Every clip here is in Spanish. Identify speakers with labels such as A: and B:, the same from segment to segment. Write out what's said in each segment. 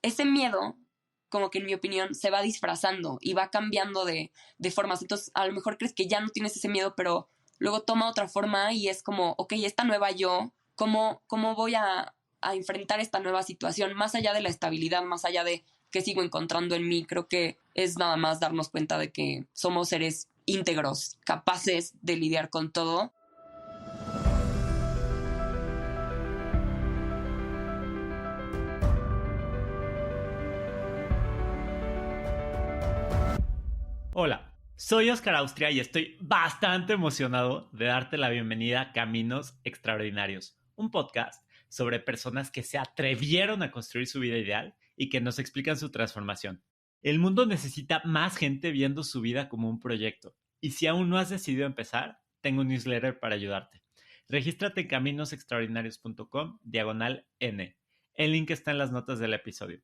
A: ese miedo, como que en mi opinión, se va disfrazando y va cambiando de formas. Entonces, a lo mejor crees que ya no tienes ese miedo, pero luego toma otra forma y es como, ok, esta nueva yo, ¿cómo voy a enfrentar esta nueva situación? Más allá de la estabilidad, más allá de qué sigo encontrando en mí, creo que es nada más darnos cuenta de que somos seres íntegros, capaces de lidiar con todo.
B: Hola, soy Oscar Austria y estoy bastante emocionado de darte la bienvenida a Caminos Extraordinarios, un podcast sobre personas que se atrevieron a construir su vida ideal y que nos explican su transformación. El mundo necesita más gente viendo su vida como un proyecto, y si aún no has decidido empezar, tengo un newsletter para ayudarte. Regístrate en caminosextraordinarios.com/N. El link está en las notas del episodio.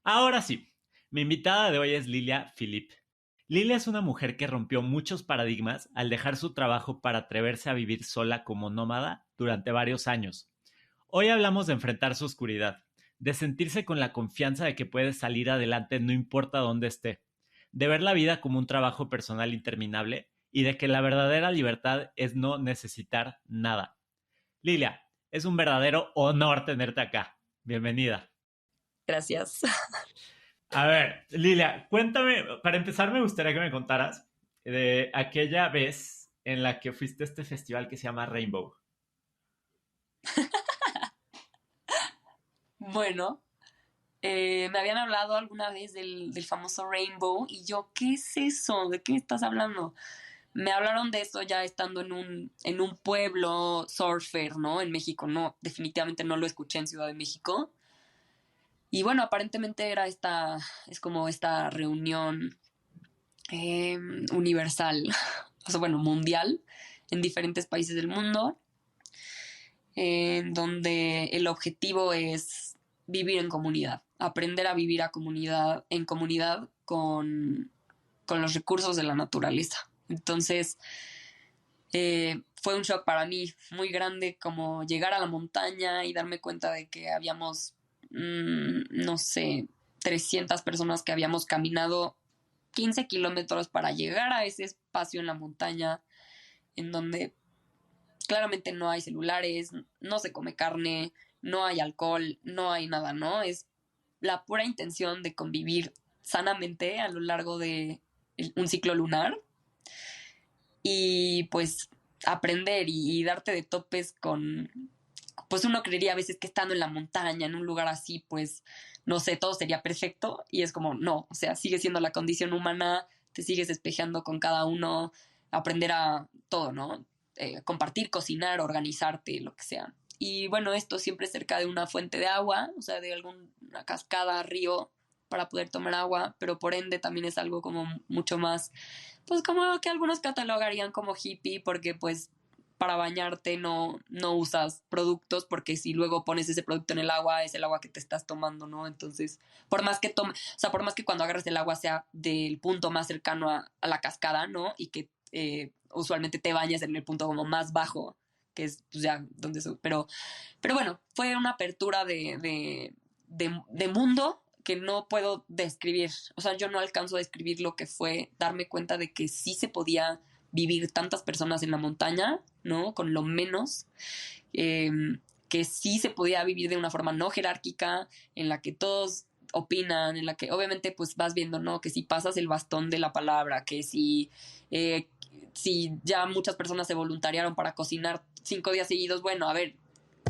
B: Ahora sí, mi invitada de hoy es Lilia Philippe. Lilia es una mujer que rompió muchos paradigmas al dejar su trabajo para atreverse a vivir sola como nómada durante varios años. Hoy hablamos de enfrentar su oscuridad, de sentirse con la confianza de que puede salir adelante no importa dónde esté, de ver la vida como un trabajo personal interminable y de que la verdadera libertad es no necesitar nada. Lilia, es un verdadero honor tenerte acá. Bienvenida.
A: Gracias.
B: A ver, Lilia, cuéntame, para empezar me gustaría que me contaras de aquella vez en la que fuiste a este festival que se llama Rainbow.
A: Bueno, me habían hablado alguna vez del famoso Rainbow y yo, ¿qué es eso? ¿De qué me estás hablando? Me hablaron de eso ya estando en un pueblo surfer, ¿no? En México, no, definitivamente no lo escuché en Ciudad de México. Y bueno, aparentemente es como esta reunión universal, o sea, bueno, mundial, en diferentes países del mundo, en donde el objetivo es vivir en comunidad, aprender a vivir en comunidad con los recursos de la naturaleza. Entonces, fue un shock para mí muy grande como llegar a la montaña y darme cuenta de que habíamos, no sé, 300 personas que habíamos caminado 15 kilómetros para llegar a ese espacio en la montaña en donde claramente no hay celulares, no se come carne, no hay alcohol, no hay nada, ¿no? Es la pura intención de convivir sanamente a lo largo de un ciclo lunar y pues aprender y darte de topes con, pues uno creería a veces que estando en la montaña, en un lugar así, pues, no sé, todo sería perfecto y es como, no, o sea, sigue siendo la condición humana, te sigues espejeando con cada uno, aprender a todo, ¿no? Compartir, cocinar, organizarte, lo que sea. Y bueno, esto siempre cerca de una fuente de agua, o sea, de alguna cascada, río, para poder tomar agua, pero por ende también es algo como mucho más, pues como que algunos catalogarían como hippie, porque pues para bañarte no usas productos, porque si luego pones ese producto en el agua, es el agua que te estás tomando, ¿no? Entonces, por más que o sea, por más que cuando agarres el agua sea del punto más cercano a la cascada, ¿no? Y que usualmente te bañas en el punto como más bajo, que es pues, ya donde pero bueno, fue una apertura de mundo que no puedo describir. O sea, yo no alcanzo a describir lo que fue darme cuenta de que sí se podía vivir tantas personas en la montaña, ¿no? Con lo menos. Eh, que sí se podía vivir de una forma no jerárquica, en la que todos opinan, en la que obviamente pues vas viendo, ¿no? Que si pasas el bastón de la palabra, que si ya muchas personas se voluntariaron para cocinar 5 días seguidos, bueno, a ver,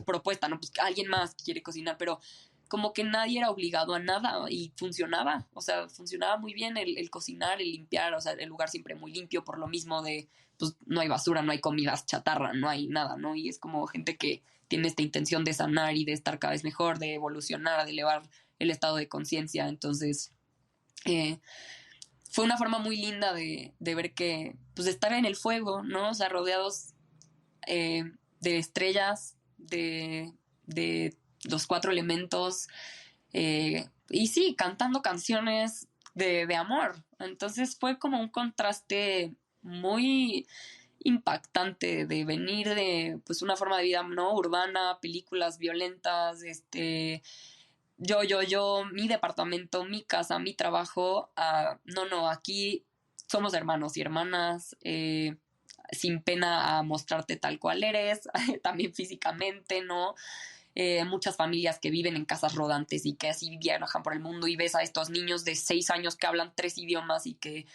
A: propuesta, ¿no? Pues alguien más quiere cocinar, pero como que nadie era obligado a nada y funcionaba, o sea, funcionaba muy bien el cocinar, el limpiar, o sea, el lugar siempre muy limpio por lo mismo de, pues no hay basura, no hay comidas chatarra, no hay nada, ¿no? Y es como gente que tiene esta intención de sanar y de estar cada vez mejor, de evolucionar, de elevar el estado de conciencia, entonces eh, fue una forma muy linda de ver que, pues de estar en el fuego, ¿no? O sea, rodeados de estrellas, de los cuatro elementos, y sí, cantando canciones de amor. Entonces fue como un contraste muy impactante de venir de pues una forma de vida no urbana, películas violentas, mi departamento, mi casa, mi trabajo, no, aquí somos hermanos y hermanas, sin pena a mostrarte tal cual eres, también físicamente, ¿no? Muchas familias que viven en casas rodantes y que así viajan por el mundo y ves a estos niños de 6 años que hablan 3 idiomas y que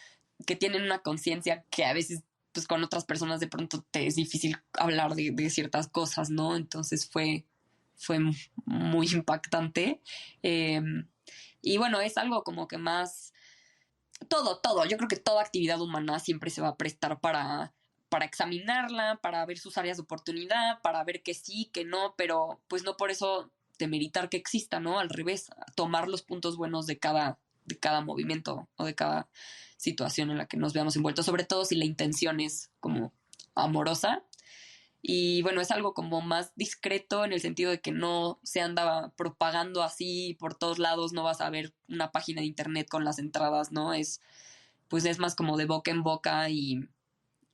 A: tienen una conciencia que a veces pues con otras personas de pronto te es difícil hablar de ciertas cosas, ¿no? Entonces fue muy impactante. Eh, y bueno, es algo como que más, todo, yo creo que toda actividad humana siempre se va a prestar para examinarla, para ver sus áreas de oportunidad, para ver que sí, que no, pero pues no por eso demeritar que exista, ¿no? Al revés, tomar los puntos buenos de cada movimiento o de cada situación en la que nos veamos envueltos, sobre todo si la intención es como amorosa. Y bueno, es algo como más discreto en el sentido de que no se anda propagando así por todos lados, no vas a ver una página de internet con las entradas, ¿no? Pues es más como de boca en boca y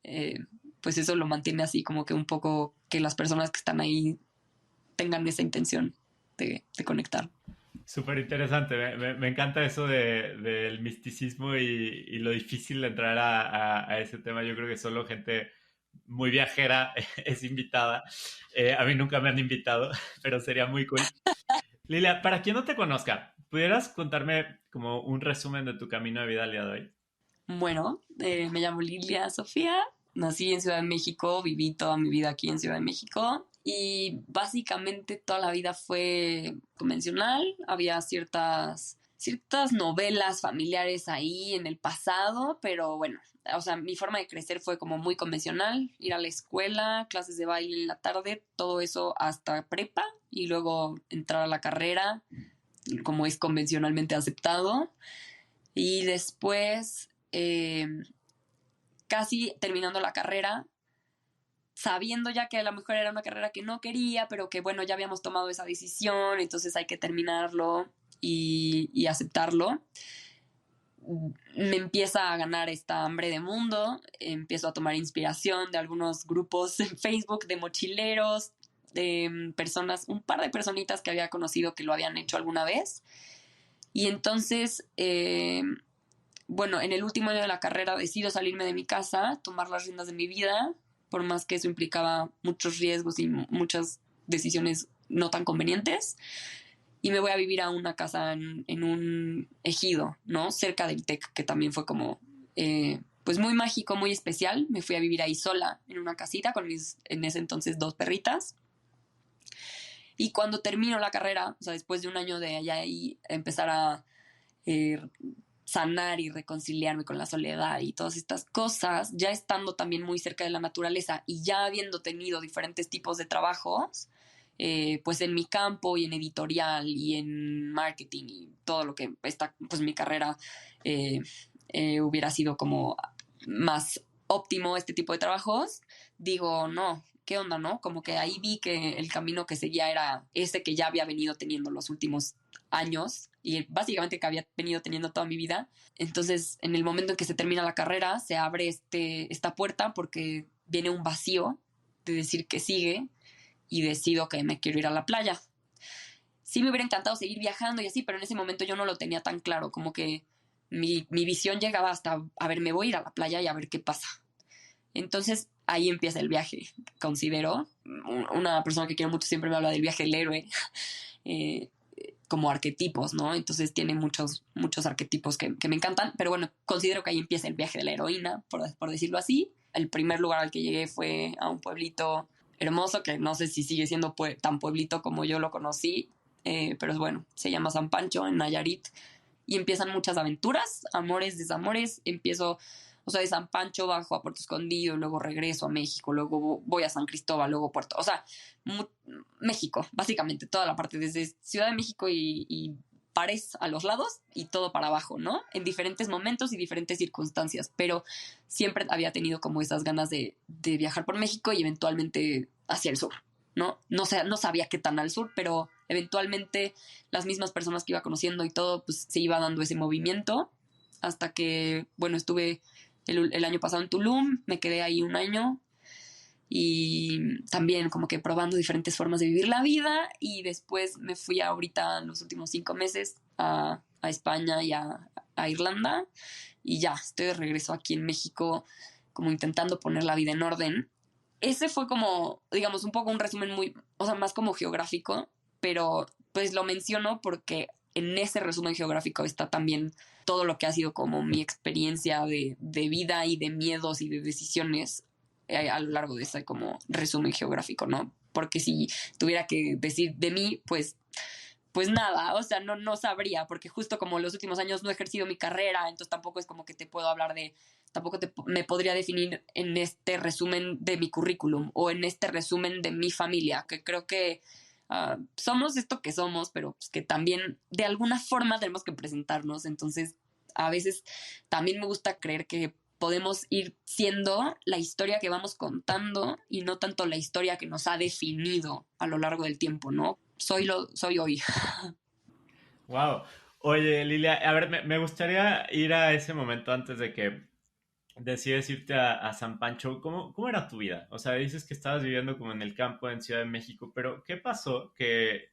A: eh, pues eso lo mantiene así como que un poco que las personas que están ahí tengan esa intención de conectar.
B: Súper interesante, me encanta eso del misticismo y lo difícil de entrar a ese tema. Yo creo que solo gente muy viajera es invitada. A mí nunca me han invitado, pero sería muy cool. Lilia, para quien no te conozca, ¿pudieras contarme como un resumen de tu camino de vida al día de hoy?
A: Bueno, me llamo Lilia Sofía, nací en Ciudad de México, viví toda mi vida aquí en Ciudad de México y básicamente toda la vida fue convencional, había ciertas novelas familiares ahí en el pasado, pero bueno, o sea, mi forma de crecer fue como muy convencional, ir a la escuela, clases de baile en la tarde, todo eso hasta prepa y luego entrar a la carrera, como es convencionalmente aceptado. Y después, casi terminando la carrera, sabiendo ya que a lo mejor era una carrera que no quería, pero que bueno, ya habíamos tomado esa decisión, entonces hay que terminarlo y aceptarlo. Me empieza a ganar esta hambre de mundo, empiezo a tomar inspiración de algunos grupos en Facebook de mochileros, de personas, un par de personitas que había conocido que lo habían hecho alguna vez. Y entonces, bueno, en el último año de la carrera decido salirme de mi casa, tomar las riendas de mi vida, por más que eso implicaba muchos riesgos y muchas decisiones no tan convenientes. Y me voy a vivir a una casa en un ejido, ¿no? Cerca del TEC, que también fue como, pues muy mágico, muy especial. Me fui a vivir ahí sola, en una casita, con en ese entonces 2 perritas. Y cuando termino la carrera, o sea, después de un año de allá y empezar a eh, sanar y reconciliarme con la soledad y todas estas cosas, ya estando también muy cerca de la naturaleza y ya habiendo tenido diferentes tipos de trabajos, pues en mi campo y en editorial y en marketing y todo lo que está, pues mi carrera eh, hubiera sido como más óptimo este tipo de trabajos, digo, no, ¿qué onda, no? Como que ahí vi que el camino que seguía era ese que ya había venido teniendo los últimos años y básicamente que había venido teniendo toda mi vida. Entonces, en el momento en que se termina la carrera, se abre esta puerta porque viene un vacío de decir que sigue y decido que me quiero ir a la playa. Sí me hubiera encantado seguir viajando y así, pero en ese momento yo no lo tenía tan claro, como que mi visión llegaba hasta, a ver, me voy a ir a la playa y a ver qué pasa. Entonces ahí empieza el viaje, considero. Una persona que quiero mucho siempre me habla del viaje del héroe, eh, como arquetipos, ¿no? Entonces tiene muchos arquetipos que me encantan, pero bueno, considero que ahí empieza el viaje de la heroína, por decirlo así. El primer lugar al que llegué fue a un pueblito hermoso, que no sé si sigue siendo tan pueblito como yo lo conocí, pero bueno, se llama San Pancho, en Nayarit, y empiezan muchas aventuras, amores, desamores. Empiezo, o sea, de San Pancho bajo a Puerto Escondido, luego regreso a México, luego voy a San Cristóbal, luego Puerto, o sea, México, básicamente, toda la parte desde Ciudad de México y pares a los lados y todo para abajo, ¿no? En diferentes momentos y diferentes circunstancias, pero siempre había tenido como esas ganas de viajar por México y eventualmente hacia el sur, ¿no? No sabía qué tan al sur, pero eventualmente las mismas personas que iba conociendo y todo, pues se iba dando ese movimiento hasta que, bueno, estuve el año pasado en Tulum, me quedé ahí un año y también como que probando diferentes formas de vivir la vida, y después me fui ahorita en los últimos 5 meses a España y a Irlanda, y ya estoy de regreso aquí en México como intentando poner la vida en orden. Ese fue como, digamos, un poco un resumen muy, o sea, más como geográfico, pero pues lo menciono porque en ese resumen geográfico está también todo lo que ha sido como mi experiencia de vida y de miedos y de decisiones a lo largo de ese como resumen geográfico, ¿no? Porque si tuviera que decir de mí, pues nada, o sea, no sabría, porque justo como los últimos años no he ejercido mi carrera, entonces tampoco es como que te puedo hablar de, tampoco me podría definir en este resumen de mi currículum o en este resumen de mi familia, que creo que somos esto que somos, pero pues que también de alguna forma tenemos que presentarnos, entonces a veces también me gusta creer que podemos ir siendo la historia que vamos contando y no tanto la historia que nos ha definido a lo largo del tiempo, ¿no? Soy hoy.
B: Wow. Oye, Lilia, a ver, me gustaría ir a ese momento antes de que decides irte a San Pancho. ¿Cómo era tu vida? O sea, dices que estabas viviendo como en el campo en Ciudad de México, pero ¿qué pasó que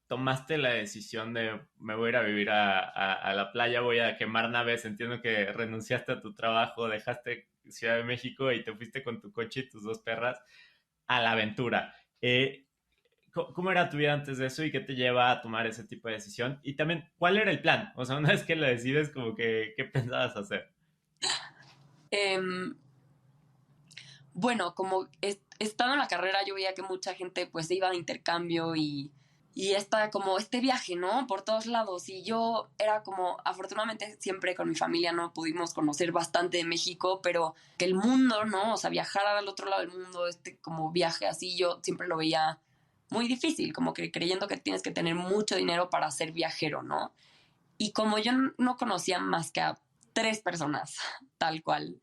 B: tomaste la decisión de me voy a ir a vivir a la playa, voy a quemar naves? Entiendo que renunciaste a tu trabajo, dejaste Ciudad de México y te fuiste con tu coche y tus dos perras a la aventura. ¿Cómo era tu vida antes de eso y qué te lleva a tomar ese tipo de decisión? Y también, ¿cuál era el plan? O sea, una vez que lo decides, como que, ¿qué pensabas hacer?
A: Em, bueno, como estando en la carrera, yo veía que mucha gente pues se iba de intercambio y está como este viaje, ¿no? Por todos lados. Y yo era como, afortunadamente siempre con mi familia no pudimos conocer bastante de México, pero que el mundo, ¿no? O sea, viajar al otro lado del mundo, este como viaje así, yo siempre lo veía muy difícil, como que creyendo que tienes que tener mucho dinero para ser viajero, ¿no? Y como yo no conocía más que a 3 personas, tal cual,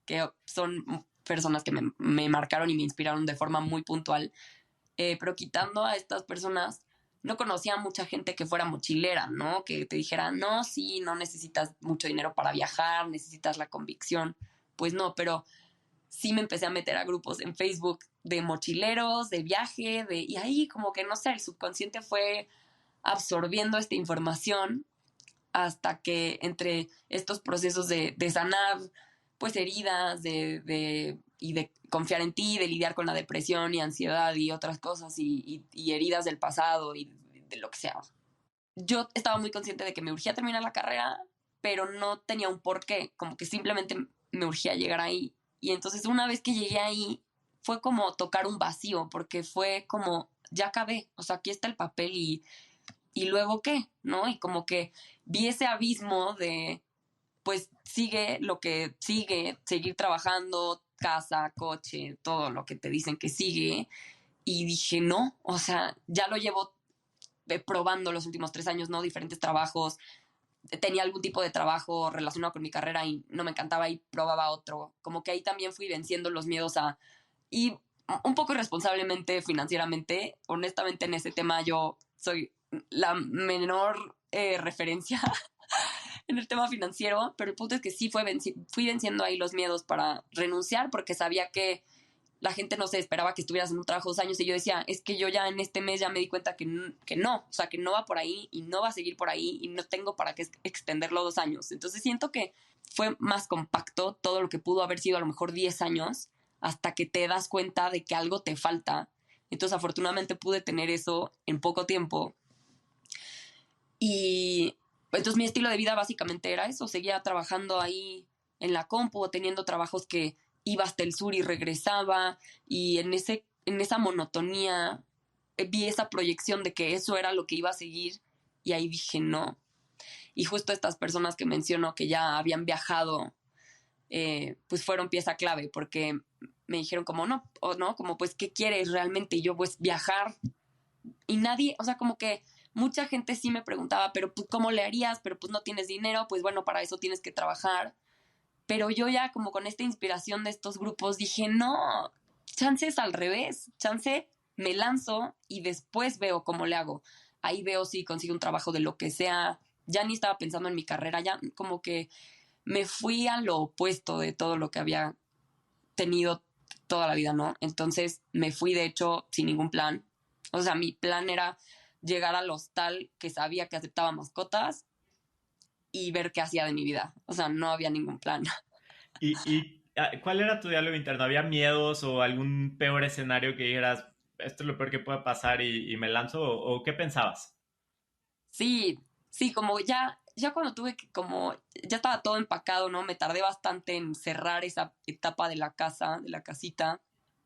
A: que son personas que me marcaron y me inspiraron de forma muy puntual, pero quitando a estas personas, no conocía a mucha gente que fuera mochilera, ¿no? Que te dijera, no, sí, no necesitas mucho dinero para viajar, necesitas la convicción. Pues no, pero sí me empecé a meter a grupos en Facebook de mochileros, de viaje, y ahí como que, no sé, el subconsciente fue absorbiendo esta información hasta que entre estos procesos de sanar pues heridas y de confiar en ti, de lidiar con la depresión y ansiedad y otras cosas y heridas del pasado y de lo que sea. Yo estaba muy consciente de que me urgía terminar la carrera, pero no tenía un porqué, como que simplemente me urgía llegar ahí. Y entonces una vez que llegué ahí, fue como tocar un vacío, porque fue como, ya acabé, o sea, aquí está el papel y luego qué, ¿no? Y como que vi ese abismo de, pues sigue lo que sigue, seguir trabajando, casa, coche, todo lo que te dicen que sigue. Y dije, no, o sea, ya lo llevo probando los últimos 3 años, ¿no? Diferentes trabajos. Tenía algún tipo de trabajo relacionado con mi carrera y no me encantaba y probaba otro. Como que ahí también fui venciendo los miedos y un poco irresponsablemente financieramente. Honestamente, en ese tema yo soy la menor referencia en el tema financiero, pero el punto es que sí fui venciendo ahí los miedos para renunciar porque sabía que la gente no se esperaba que estuvieras en un trabajo 2 años y yo decía, es que yo ya en este mes ya me di cuenta que no, o sea, que no va por ahí y no va a seguir por ahí y no tengo para qué extenderlo 2 años. Entonces siento que fue más compacto todo lo que pudo haber sido a lo mejor 10 años hasta que te das cuenta de que algo te falta. Entonces afortunadamente pude tener eso en poco tiempo y entonces mi estilo de vida básicamente era eso, seguía trabajando ahí en la compu, teniendo trabajos que iba hasta el sur y regresaba, y en esa monotonía vi esa proyección de que eso era lo que iba a seguir, y ahí dije no. Y justo estas personas que menciono que ya habían viajado, pues fueron pieza clave, porque me dijeron como no, o no, como pues, ¿qué quieres realmente? Y yo pues viajar, y nadie, o sea, como que mucha gente sí me preguntaba, pero pues, ¿cómo le harías? Pero pues no tienes dinero, pues bueno, para eso tienes que trabajar. Pero yo ya como con esta inspiración de estos grupos dije, no, chance es al revés, chance me lanzo y después veo cómo le hago. Ahí veo si consigo un trabajo de lo que sea. Ya ni estaba pensando en mi carrera, ya como que me fui a lo opuesto de todo lo que había tenido toda la vida, ¿no? Entonces me fui, de hecho, sin ningún plan. O sea, mi plan era llegar al hostal que sabía que aceptaba mascotas y ver qué hacía de mi vida. O sea, no había ningún plan.
B: ¿Cuál era tu diálogo interno? ¿Había miedos o algún peor escenario que dijeras, esto es lo peor que puede pasar y me lanzo? ¿O qué pensabas?
A: Sí, sí, como ya cuando tuve que, como, ya estaba todo empacado, ¿no? Me tardé bastante en cerrar esa etapa de la casa, de la casita.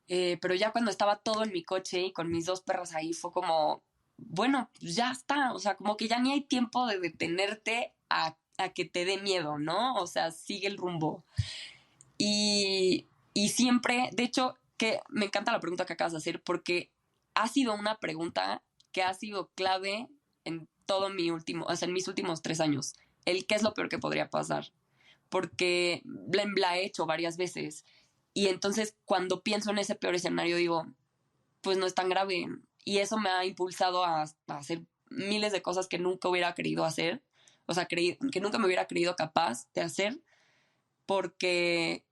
A: Pero ya cuando estaba todo en mi coche y con mis dos perros ahí, fue como, bueno, pues ya está. O sea, como que ya ni hay tiempo de detenerte a que te dé miedo, ¿no? O sea, sigue el rumbo. Y siempre, de hecho, que me encanta la pregunta que acabas de hacer porque ha sido una pregunta que ha sido clave en todo mi último, o sea, en mis últimos 3 años. El qué es lo peor que podría pasar. Porque la he hecho varias veces. Y entonces cuando pienso en ese peor escenario digo, pues no es tan grave. Y eso me ha impulsado a hacer miles de cosas que nunca hubiera querido hacer. O sea, que nunca me hubiera creído capaz de hacer porque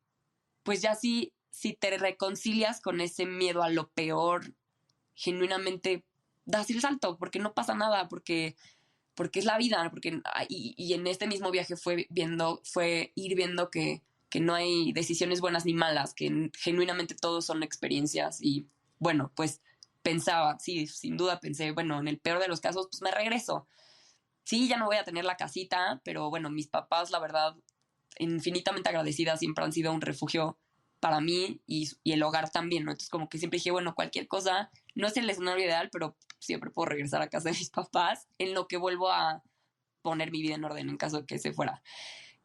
A: pues ya si te reconcilias con ese miedo a lo peor, genuinamente das el salto, porque no pasa nada, porque es la vida, y en este mismo viaje fue ir viendo que no hay decisiones buenas ni malas, que genuinamente todos son experiencias y bueno, pues pensaba, sí, sin duda pensé, bueno, en el peor de los casos, pues me regreso. Sí, ya no voy a tener la casita, pero bueno, mis papás, la verdad, infinitamente agradecidas, siempre han sido un refugio para mí y el hogar también, ¿no? Entonces como que siempre dije, bueno, cualquier cosa, no es el escenario ideal, pero siempre puedo regresar a casa de mis papás en lo que vuelvo a poner mi vida en orden en caso de que se fuera.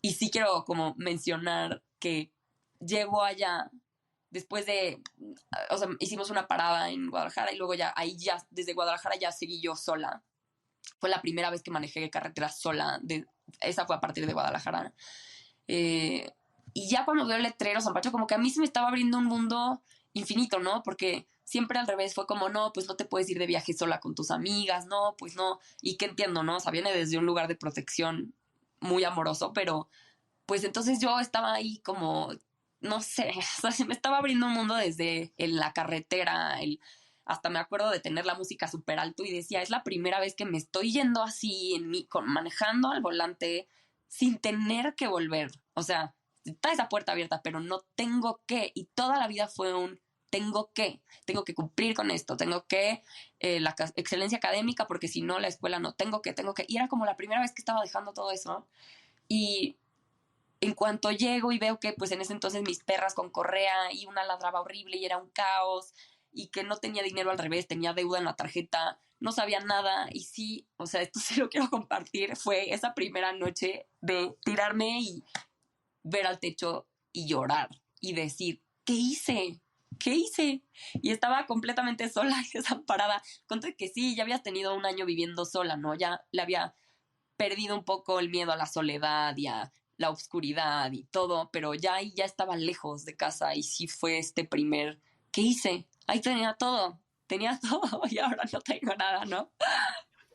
A: Y sí quiero como mencionar que llego allá después de, o sea, hicimos una parada en Guadalajara y luego ya, ahí ya, desde Guadalajara ya seguí yo sola. Fue la primera vez que manejé carretera sola, esa fue a partir de Guadalajara. Eh, y ya cuando veo el letrero San Pacho, como que a mí se me estaba abriendo un mundo infinito, ¿no? Porque siempre al revés fue como, no, pues no te puedes ir de viaje sola con tus amigas, no, pues no. Y que entiendo, ¿no? O sea, viene desde un lugar de protección muy amoroso, pero pues entonces yo estaba ahí como, no sé, o sea, se me estaba abriendo un mundo desde en la carretera, hasta me acuerdo de tener la música súper alto y decía, es la primera vez que me estoy yendo así, manejando al volante sin tener que volver. O sea, está esa puerta abierta, pero no tengo que. Y toda la vida fue un tengo que cumplir con esto, tengo que la excelencia académica, porque si no la escuela no, tengo que. Y era como la primera vez que estaba dejando todo eso. Y en cuanto llego y veo que pues en ese entonces mis perras con correa y una ladraba horrible y era un caos y que no tenía dinero, al revés, tenía deuda en la tarjeta, no sabía nada y sí, o sea, esto sí lo quiero compartir, fue esa primera noche de tirarme y ver al techo y llorar y decir, ¿qué hice? ¿Qué hice? Y estaba completamente sola y desamparada. Conté que sí, ya había tenido un año viviendo sola, ¿no? Ya le había perdido un poco el miedo a la soledad y a la oscuridad y todo, pero ya estaba lejos de casa y sí fue este primer, ¿qué hice? Ahí tenía todo y ahora no tengo nada, ¿no?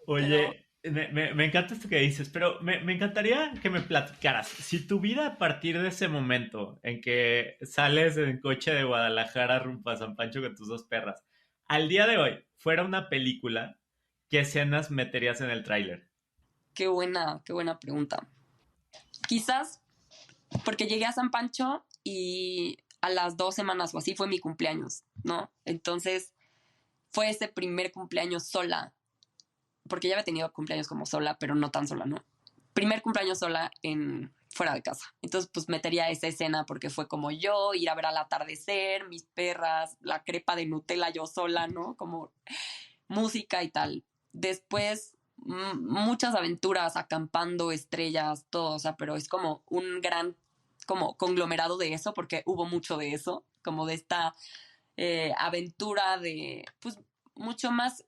A: Pero
B: Oye, me encanta esto que dices, pero me encantaría que me platicaras, si tu vida a partir de ese momento en que sales en coche de Guadalajara rumbo a San Pancho con tus dos perras, al día de hoy fuera una película, ¿qué escenas meterías en el tráiler?
A: qué buena pregunta. Quizás porque llegué a San Pancho y a las 2 semanas o así fue mi cumpleaños, ¿no? Entonces fue ese primer cumpleaños sola, porque ya había tenido cumpleaños como sola, pero no tan sola, ¿no? Primer cumpleaños sola fuera de casa. Entonces, pues metería esa escena porque fue como yo, ir a ver al atardecer, mis perras, la crepa de Nutella yo sola, ¿no? Como música y tal. Después, muchas aventuras, acampando, estrellas, todo, o sea, pero es como un gran, como conglomerado de eso, porque hubo mucho de eso, como de esta aventura de, pues, mucho más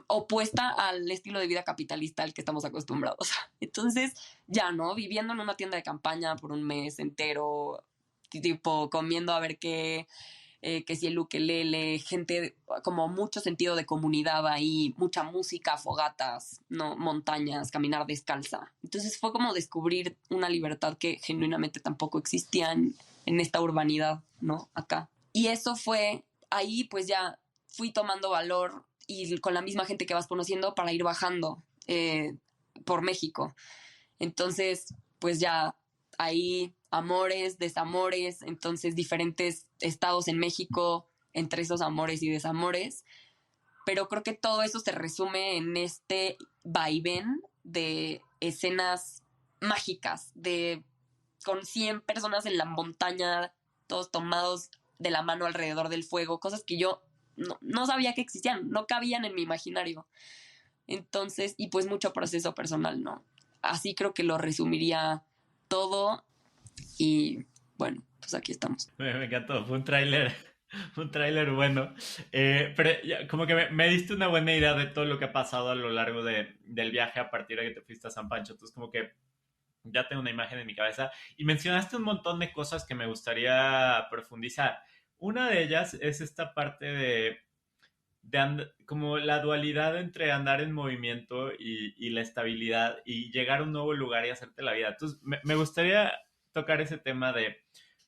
A: opuesta al estilo de vida capitalista al que estamos acostumbrados. Entonces, ya, ¿no? Viviendo en una tienda de campaña por un mes entero, tipo comiendo a ver que si el ukelele, gente, como mucho sentido de comunidad ahí, mucha música, fogatas, ¿no? Montañas, caminar descalza. Entonces fue como descubrir una libertad que genuinamente tampoco existía en esta urbanidad, ¿no? Acá. Y eso fue, ahí pues ya fui tomando valor y con la misma gente que vas conociendo para ir bajando por México. Entonces, pues ya ahí amores, desamores, entonces diferentes estados en México, entre esos amores y desamores. Pero creo que todo eso se resume en este vaivén de escenas mágicas, de con 100 personas en la montaña, todos tomados de la mano alrededor del fuego, cosas que yo no sabía que existían, no cabían en mi imaginario. Entonces, y pues mucho proceso personal, ¿no? Así creo que lo resumiría todo y bueno, pues aquí estamos.
B: Me encantó, fue un tráiler bueno. Pero como que me diste una buena idea de todo lo que ha pasado a lo largo del viaje a partir de que te fuiste a San Pancho. Entonces como que ya tengo una imagen en mi cabeza. Y mencionaste un montón de cosas que me gustaría profundizar. Una de ellas es esta parte como la dualidad entre andar en movimiento y la estabilidad y llegar a un nuevo lugar y hacerte la vida. Entonces, me gustaría tocar ese tema de,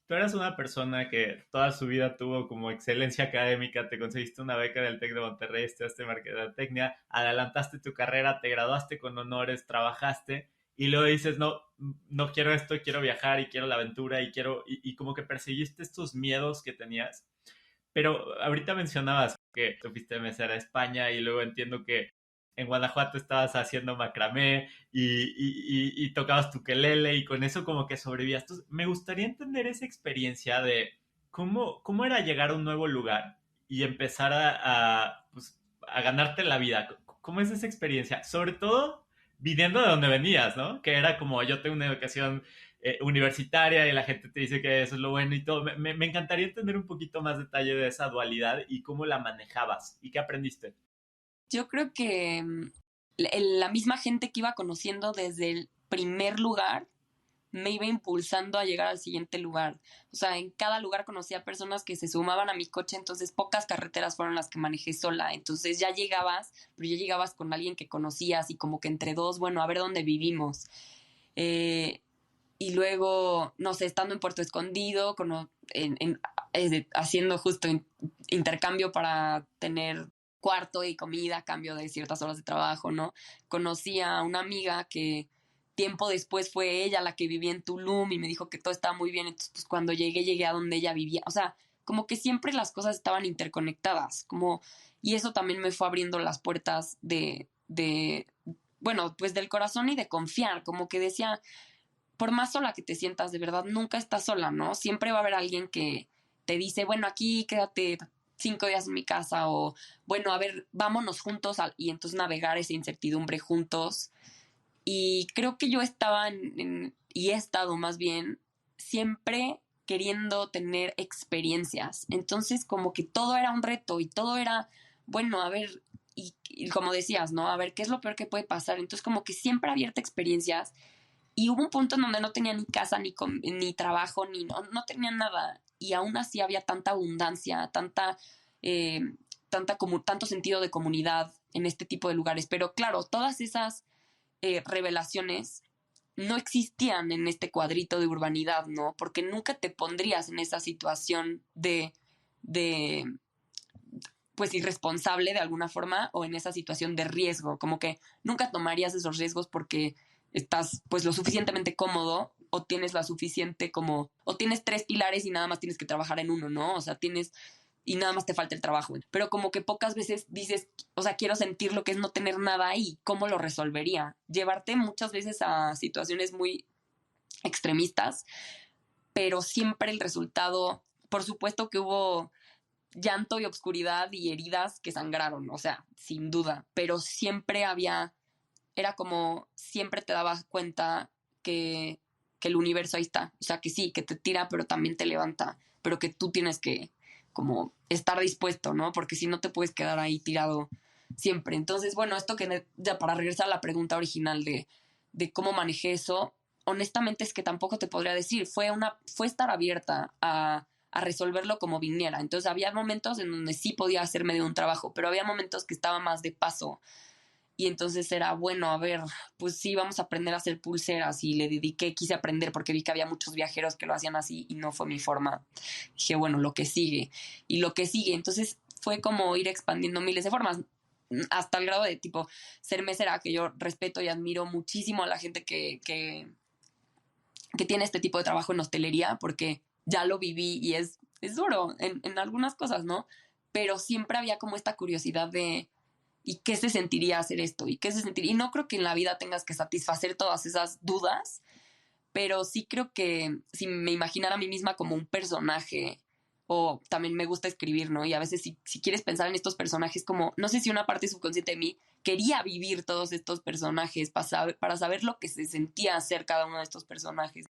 B: tú eras una persona que toda su vida tuvo como excelencia académica, te conseguiste una beca del TEC de Monterrey, estudiaste mercadotecnia, adelantaste tu carrera, te graduaste con honores, trabajaste y luego dices, no, no quiero esto, quiero viajar y quiero la aventura y quiero, y como que perseguiste estos miedos que tenías. Pero ahorita mencionabas que te fuiste mesera a España y luego entiendo que en Guanajuato estabas haciendo macramé y tocabas tu quelele y con eso como que sobrevivías. Entonces, me gustaría entender esa experiencia de cómo era llegar a un nuevo lugar y empezar pues, a ganarte la vida. ¿Cómo es esa experiencia? Sobre todo viniendo de donde venías, ¿no? Que era como yo tengo una educación universitaria y la gente te dice que eso es lo bueno y todo. Me encantaría entender un poquito más detalle de esa dualidad y cómo la manejabas y qué aprendiste.
A: Yo creo que la misma gente que iba conociendo desde el primer lugar me iba impulsando a llegar al siguiente lugar. O sea, en cada lugar conocía personas que se sumaban a mi coche, entonces pocas carreteras fueron las que manejé sola. Entonces ya llegabas, pero ya llegabas con alguien que conocías y como que entre dos, bueno, a ver dónde vivimos. Eh, y luego, no sé, estando en Puerto Escondido, haciendo justo intercambio para tener cuarto y comida a cambio de ciertas horas de trabajo, ¿no? Conocí a una amiga que tiempo después fue ella la que vivía en Tulum y me dijo que todo estaba muy bien, entonces pues cuando llegué a donde ella vivía, o sea, como que siempre las cosas estaban interconectadas, como, y eso también me fue abriendo las puertas bueno, pues del corazón y de confiar, como que decía, por más sola que te sientas, de verdad, nunca estás sola, ¿no? Siempre va a haber alguien que te dice, bueno, aquí quédate 5 días en mi casa o, bueno, a ver, vámonos juntos y entonces navegar esa incertidumbre juntos. Y creo que yo estaba y he estado más bien siempre queriendo tener experiencias. Entonces, como que todo era un reto y todo era, bueno, a ver, y como decías, ¿no? A ver, ¿qué es lo peor que puede pasar? Entonces, como que siempre abierta experiencias y hubo un punto en donde no tenía ni casa, ni trabajo, no tenía nada. Y aún así había tanta abundancia, eh, tanto sentido de comunidad en este tipo de lugares. Pero claro, todas esas revelaciones no existían en este cuadrito de urbanidad, ¿no? Porque nunca te pondrías en esa situación de pues irresponsable de alguna forma o en esa situación de riesgo, como que nunca tomarías esos riesgos porque estás pues lo suficientemente cómodo o tienes la suficiente como, o tienes 3 pilares y nada más tienes que trabajar en uno, ¿no? O sea, tienes y nada más te falta el trabajo. Pero como que pocas veces dices, o sea, quiero sentir lo que es no tener nada ahí, ¿cómo lo resolvería? Llevarte muchas veces a situaciones muy extremistas, pero siempre el resultado, por supuesto que hubo llanto y obscuridad y heridas que sangraron, o sea, sin duda, pero siempre era como, siempre te dabas cuenta que el universo ahí está, o sea, que sí, que te tira, pero también te levanta, pero que tú tienes que como estar dispuesto, ¿no? Porque si no te puedes quedar ahí tirado siempre. Entonces, bueno, esto que ya para regresar a la pregunta original de cómo manejé eso, honestamente es que tampoco te podría decir, fue estar abierta a resolverlo como viniera. Entonces había momentos en donde sí podía hacerme de un trabajo, pero había momentos que estaba más de paso. Y entonces era, bueno, a ver, pues sí, vamos a aprender a hacer pulseras. Y le dediqué, quise aprender porque vi que había muchos viajeros que lo hacían así y no fue mi forma. Dije, bueno, lo que sigue. Y lo que sigue. Entonces fue como ir expandiendo miles de formas. Hasta el grado de tipo ser mesera, que yo respeto y admiro muchísimo a la gente que tiene este tipo de trabajo en hostelería, porque ya lo viví y es duro en algunas cosas, ¿no? Pero siempre había como esta curiosidad de ¿y qué se sentiría hacer esto? ¿Y qué se sentiría? Y no creo que en la vida tengas que satisfacer todas esas dudas, pero sí creo que si me imaginara a mí misma como un personaje, o también me gusta escribir, ¿no? Y a veces si quieres pensar en estos personajes como, no sé si una parte subconsciente de mí quería vivir todos estos personajes para saber lo que se sentía hacer cada uno de estos personajes.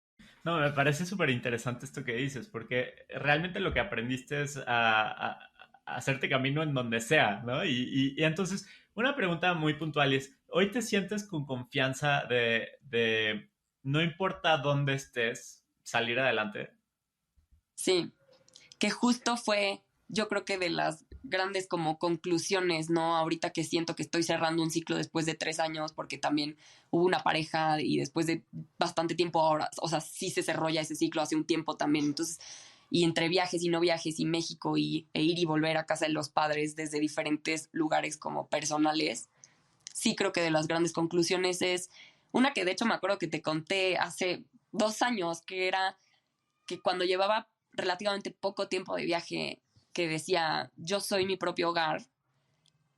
B: No, me parece súper interesante esto que dices, porque realmente lo que aprendiste es a hacerte camino en donde sea, ¿no? Y entonces, una pregunta muy puntual es, ¿hoy te sientes con confianza de no importa dónde estés, salir adelante?
A: Sí, que justo fue, yo creo que de las grandes como conclusiones, ¿no? Ahorita que siento que estoy cerrando un ciclo después de 3 años, porque también hubo una pareja y después de bastante tiempo ahora, o sea, sí se cerró ya ese ciclo hace un tiempo también, entonces, y entre viajes y no viajes y México e ir y volver a casa de los padres desde diferentes lugares como personales, sí creo que de las grandes conclusiones es una que de hecho me acuerdo que te conté hace 2 años, que era que cuando llevaba relativamente poco tiempo de viaje, que decía, yo soy mi propio hogar,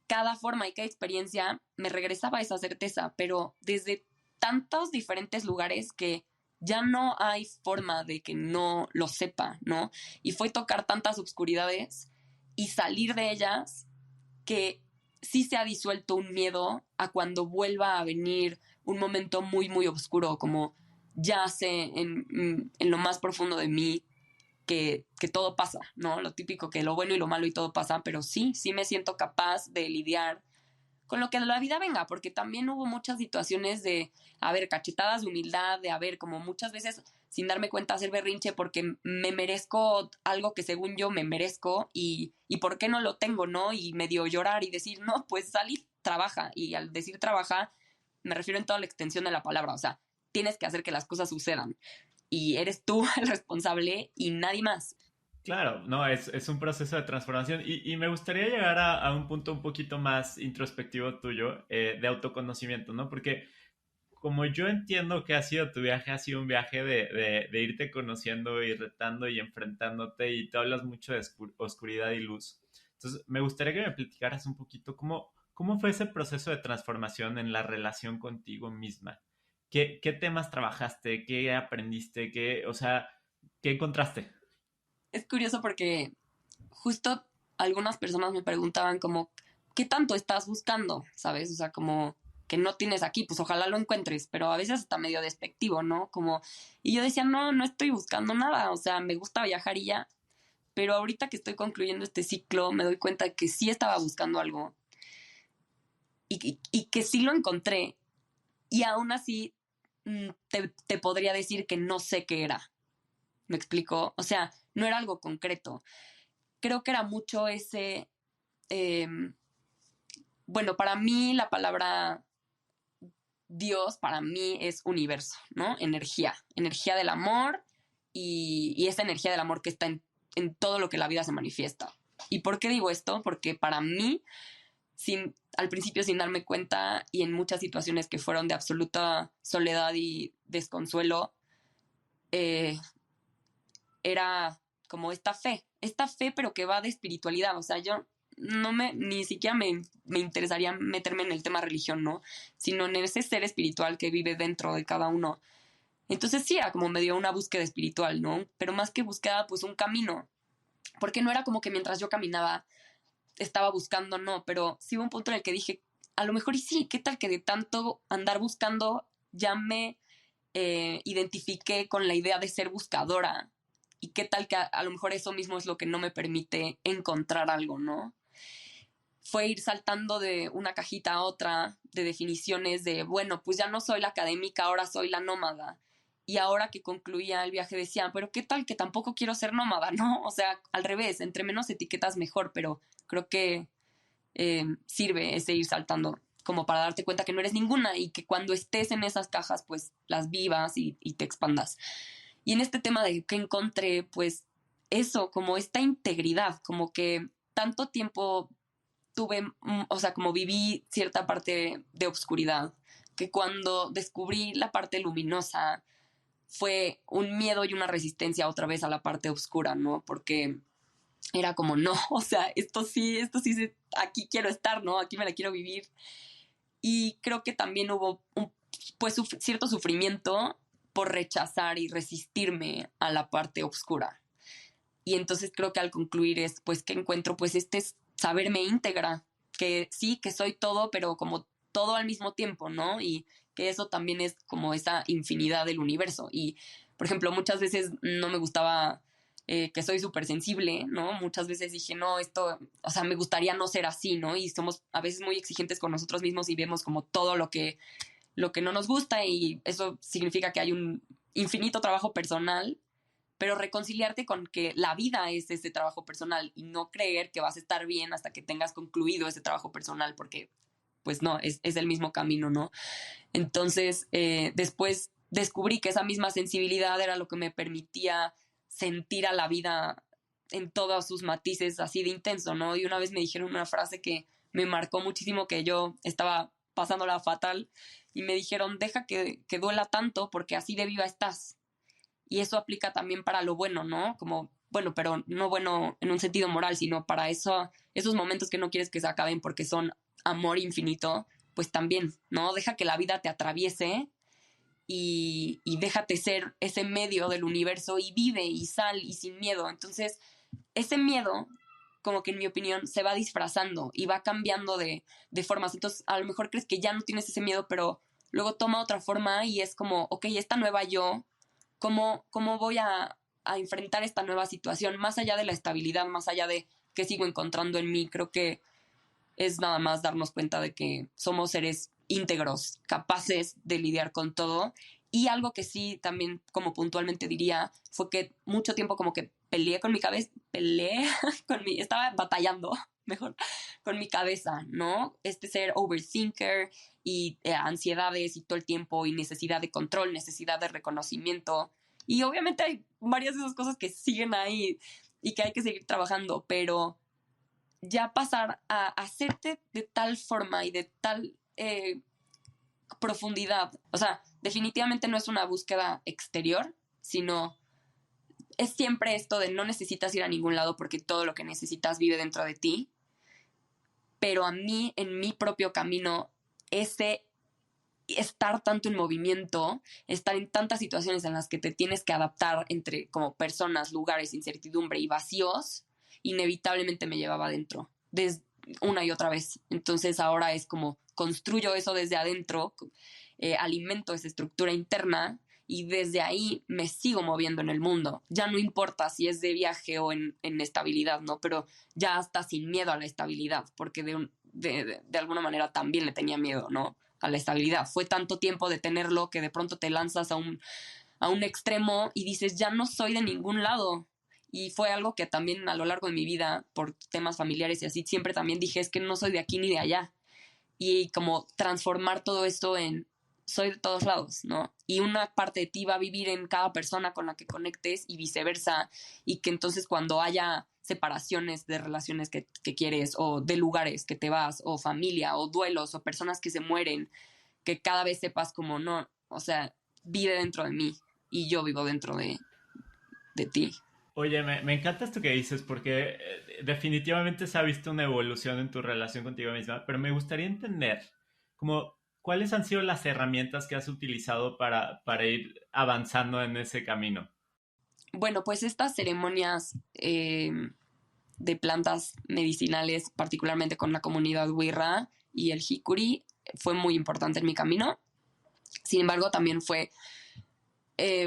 A: cada forma y cada experiencia me regresaba esa certeza, pero desde tantos diferentes lugares que ya no hay forma de que no lo sepa, ¿no? Y fue tocar tantas obscuridades y salir de ellas que sí se ha disuelto un miedo a cuando vuelva a venir un momento muy, muy oscuro, como ya sé en lo más profundo de mí que todo pasa, ¿no? Lo típico que lo bueno y lo malo y todo pasa, pero sí me siento capaz de lidiar con lo que de la vida venga, porque también hubo muchas situaciones de, a ver, cachetadas de humildad, de, a ver, como muchas veces sin darme cuenta hacer berrinche porque me merezco algo que según yo me merezco y por qué no lo tengo, ¿no? Y medio llorar y decir, no, pues salí, trabaja. Y al decir trabaja, me refiero en toda la extensión de la palabra, o sea, tienes que hacer que las cosas sucedan y eres tú el responsable y nadie más.
B: Claro, no, es un proceso de transformación y me gustaría llegar a un punto un poquito más introspectivo tuyo, de autoconocimiento, ¿no? Porque como yo entiendo que ha sido tu viaje, ha sido un viaje de irte conociendo y retando y enfrentándote y te hablas mucho de oscuridad y luz. Entonces, me gustaría que me platicaras un poquito cómo fue ese proceso de transformación en la relación contigo misma. ¿Qué temas trabajaste? ¿Qué aprendiste? O sea, ¿qué encontraste?
A: Es curioso porque justo algunas personas me preguntaban como, ¿qué tanto estás buscando? ¿Sabes? O sea, como que no tienes aquí, pues ojalá lo encuentres, pero a veces está medio despectivo, ¿no? Como, y yo decía, no, no estoy buscando nada, o sea, me gusta viajar y ya, pero ahorita que estoy concluyendo este ciclo me doy cuenta de que sí estaba buscando algo y que sí lo encontré y aún así te podría decir que no sé qué era. ¿Me explico? O sea, no era algo concreto. Creo que era mucho ese, eh, bueno, para mí la palabra Dios, para mí es universo, ¿no? Energía, energía del amor y esa energía del amor que está en todo lo que la vida se manifiesta. ¿Y por qué digo esto? Porque para mí, al principio sin darme cuenta y en muchas situaciones que fueron de absoluta soledad y desconsuelo, eh, era como esta fe pero que va de espiritualidad, o sea, yo ni siquiera me interesaría meterme en el tema religión, ¿no? Sino en ese ser espiritual que vive dentro de cada uno. Entonces sí, era como medio una búsqueda espiritual, ¿no? Pero más que búsqueda, pues un camino, porque no era como que mientras yo caminaba estaba buscando, no, pero sí hubo un punto en el que dije, a lo mejor y sí, ¿qué tal que de tanto andar buscando ya me identifiqué con la idea de ser buscadora? ¿Y qué tal que a lo mejor eso mismo es lo que no me permite encontrar algo, ¿no? Fue ir saltando de una cajita a otra de definiciones de, bueno, pues ya no soy la académica, ahora soy la nómada. Y ahora que concluía el viaje decía, pero qué tal que tampoco quiero ser nómada, ¿no? O sea, al revés, entre menos etiquetas mejor, pero creo que sirve ese ir saltando. como para darte cuenta que no eres ninguna y que cuando estés en esas cajas, pues las vivas y te expandas. Y en este tema de que encontré, pues eso, como esta integridad, como que tanto tiempo tuve, o sea, como viví cierta parte de obscuridad, que cuando descubrí la parte luminosa fue un miedo y una resistencia otra vez a la parte oscura, ¿no? Porque era como, no, o sea, esto sí, aquí quiero estar, ¿no? Aquí me la quiero vivir. Y creo que también hubo pues cierto sufrimiento por rechazar y resistirme a la parte oscura. Y entonces creo que al concluir es, pues, que encuentro, pues, saberme íntegra, que sí, que soy todo, pero como todo al mismo tiempo, ¿no? Y que eso también es como esa infinidad del universo. Y, por ejemplo, muchas veces no me gustaba que soy súper sensible, ¿no? Muchas veces dije, no, esto, o sea, me gustaría no ser así, ¿no? Y somos a veces muy exigentes con nosotros mismos y vemos como todo lo que no nos gusta y eso significa que hay un infinito trabajo personal, pero reconciliarte con que la vida es ese trabajo personal y no creer que vas a estar bien hasta que tengas concluido ese trabajo personal, porque pues no, es el mismo camino, ¿no? Entonces, después descubrí que esa misma sensibilidad era lo que me permitía sentir a la vida en todos sus matices así de intenso, ¿no? Y una vez me dijeron una frase que me marcó muchísimo, que yo estaba pasándola fatal y me dijeron, deja que duela tanto porque así de viva estás. Y eso aplica también para lo bueno, ¿no? Como, bueno, pero no bueno en un sentido moral, sino para esos momentos que no quieres que se acaben porque son amor infinito, pues también, ¿no? Deja que la vida te atraviese y déjate ser ese medio del universo y vive y sal y sin miedo. Entonces, ese miedo, como que en mi opinión, se va disfrazando y va cambiando de formas. Entonces, a lo mejor crees que ya no tienes ese miedo, pero luego toma otra forma y es como, ok, esta nueva yo, ¿cómo voy a enfrentar esta nueva situación? Más allá de la estabilidad, más allá de qué sigo encontrando en mí, creo que es nada más darnos cuenta de que somos seres íntegros, capaces de lidiar con todo. Y algo que sí también como puntualmente diría fue que mucho tiempo como que peleé con mi cabeza, estaba batallando, mejor, con mi cabeza, ¿no? Ser overthinker y ansiedades y todo el tiempo y necesidad de control, necesidad de reconocimiento. Y obviamente hay varias de esas cosas que siguen ahí y que hay que seguir trabajando, pero ya pasar a hacerte de tal forma y de tal profundidad. O sea, definitivamente no es una búsqueda exterior, sino es siempre esto de no necesitas ir a ningún lado porque todo lo que necesitas vive dentro de ti. Pero a mí, en mi propio camino, ese estar tanto en movimiento, estar en tantas situaciones en las que te tienes que adaptar entre como personas, lugares, incertidumbre y vacíos, inevitablemente me llevaba adentro, una y otra vez. Entonces ahora es como construyo eso desde adentro, alimento esa estructura interna y desde ahí me sigo moviendo en el mundo. Ya no importa si es de viaje o en estabilidad, ¿no? Pero ya hasta sin miedo a la estabilidad, porque de alguna manera también le tenía miedo, ¿no? A la estabilidad. Fue tanto tiempo de tenerlo que de pronto te lanzas a un extremo y dices, ya no soy de ningún lado. Y fue algo que también a lo largo de mi vida, por temas familiares y así, siempre también dije, es que no soy de aquí ni de allá. Y como transformar todo esto en soy de todos lados, ¿no? Y una parte de ti va a vivir en cada persona con la que conectes y viceversa, y que entonces cuando haya separaciones de relaciones que quieres, o de lugares que te vas, o familia, o duelos, o personas que se mueren, que cada vez sepas como no, o sea, vive dentro de mí y yo vivo dentro de ti.
B: Oye, me encanta esto que dices porque definitivamente se ha visto una evolución en tu relación contigo misma, pero me gustaría entender como cuáles han sido las herramientas que has utilizado para ir avanzando en ese camino.
A: Bueno, pues estas ceremonias de plantas medicinales, particularmente con la comunidad Wicca y el Hikuri, fue muy importante en mi camino. Sin embargo, también fue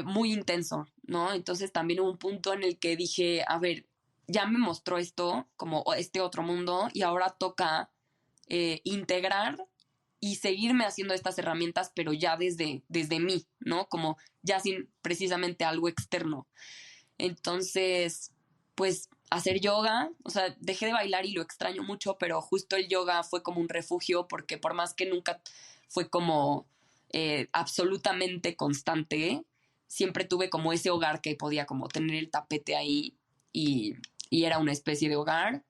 A: muy intenso, ¿no? Entonces también hubo un punto en el que dije, a ver, ya me mostró esto, como este otro mundo, y ahora toca integrar y seguirme haciendo estas herramientas, pero ya desde mí, ¿no? Como ya sin precisamente algo externo. Entonces, pues hacer yoga. O sea, dejé de bailar y lo extraño mucho, pero justo el yoga fue como un refugio porque por más que nunca fue como absolutamente constante, siempre tuve como ese hogar que podía como tener el tapete ahí y, y era una especie de hogar.